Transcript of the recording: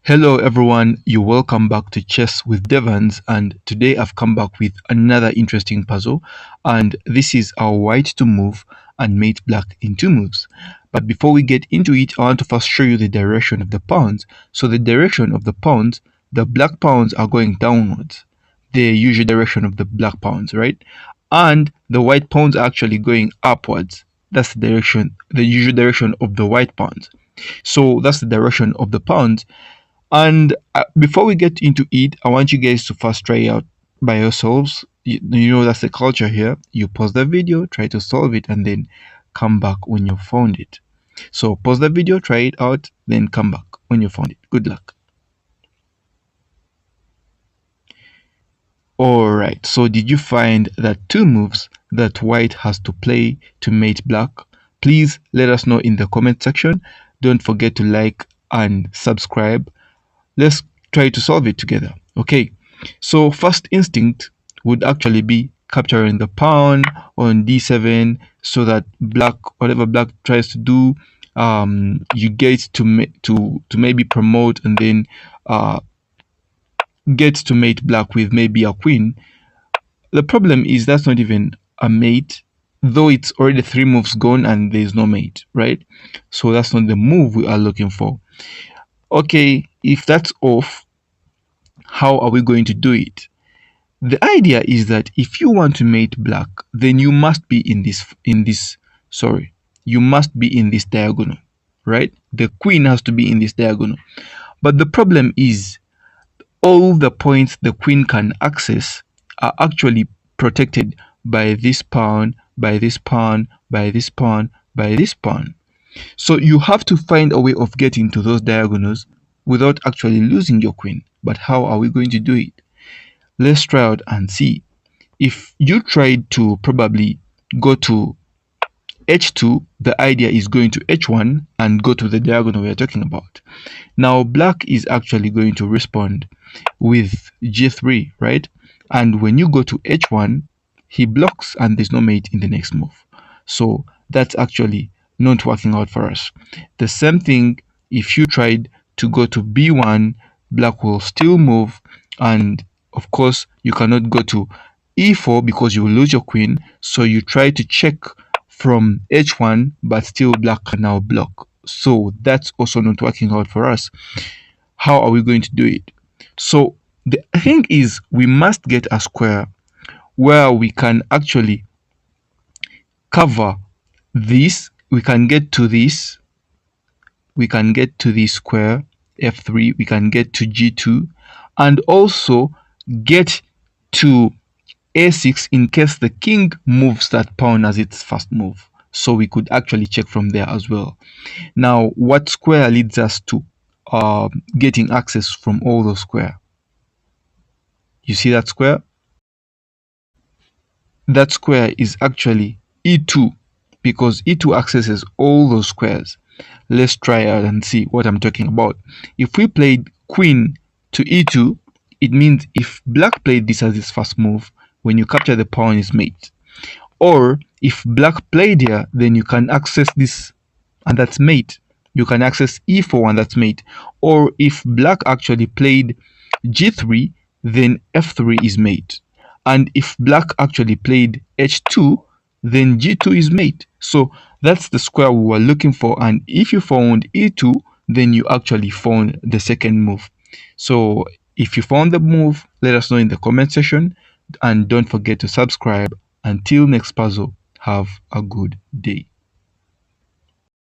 Hello everyone, you're welcome back to Chess with Devans, and today I've come back with another interesting puzzle, and this is our white to move and mate black in 2 moves. But before we get into it, I want to first show you the direction of the pawns. So the direction of the pawns, the black pawns are going downwards, the usual direction of the black pawns, right? And the white pawns are actually going upwards. That's the direction, the usual direction of the white pawns. So that's the direction of the pawns. And before we get into it, I want you guys to first try out by yourselves. You know that's the culture here. You pause the video, try to solve it, and then come back when you found it. So pause the video, try it out, then come back when you found it. Good luck. Alright, so did you find that 2 moves that white has to play to mate black? Please let us know in the comment section. Don't forget to like and subscribe. Let's try to solve it together. Okay, so first instinct would actually be capturing the pawn on d7 so that black, whatever black tries to do, you get to maybe promote and then get to mate black with maybe a queen. The problem is that's not even a mate, though it's already 3 moves gone and there's no mate, right? So that's not the move we are looking for. Okay, if that's off, how are we going to do it? The idea is that if you want to mate black, then you must be in this diagonal, right? The queen has to be in this diagonal. But the problem is all the points the queen can access are actually protected by this pawn, by this pawn, by this pawn, by this pawn. So you have to find a way of getting to those diagonals without actually losing your queen. But how are we going to do it? Let's try out and see. If you tried to probably go to h2, the idea is going to h1 and go to the diagonal we are talking about. Now black is actually going to respond with g3, right? And when you go to h1, he blocks and there's no mate in the next move. So that's actually not working out for us. The same thing if you tried to go to b1, black will still move, and of course you cannot go to e4 because you will lose your queen. So you try to check from h1, but still black can now block. So that's also not working out for us. How are we going to do it? So the thing is, we must get a square where we can actually cover this. We can get to this. We can get to this square, f3. We can get to g2, and also get to a6 in case the king moves that pawn as its first move. So we could actually check from there as well. Now, what square leads us to getting access from all those squares? You see that square? That square is actually e2 because e2 accesses all those squares. Let's try out and see what I'm talking about. If we played queen to e2, it means if black played this as his first move, when you capture the pawn is mate. Or if black played here, then you can access this and that's mate. You can access e4 and that's mate. Or if black actually played g3, then f3 is mate. And if black actually played h2, then g2 is mate. So that's the square we were looking for. And if you found e2, then you actually found the second move. So if you found the move, let us know in the comment section. And don't forget to subscribe. Until next puzzle, have a good day.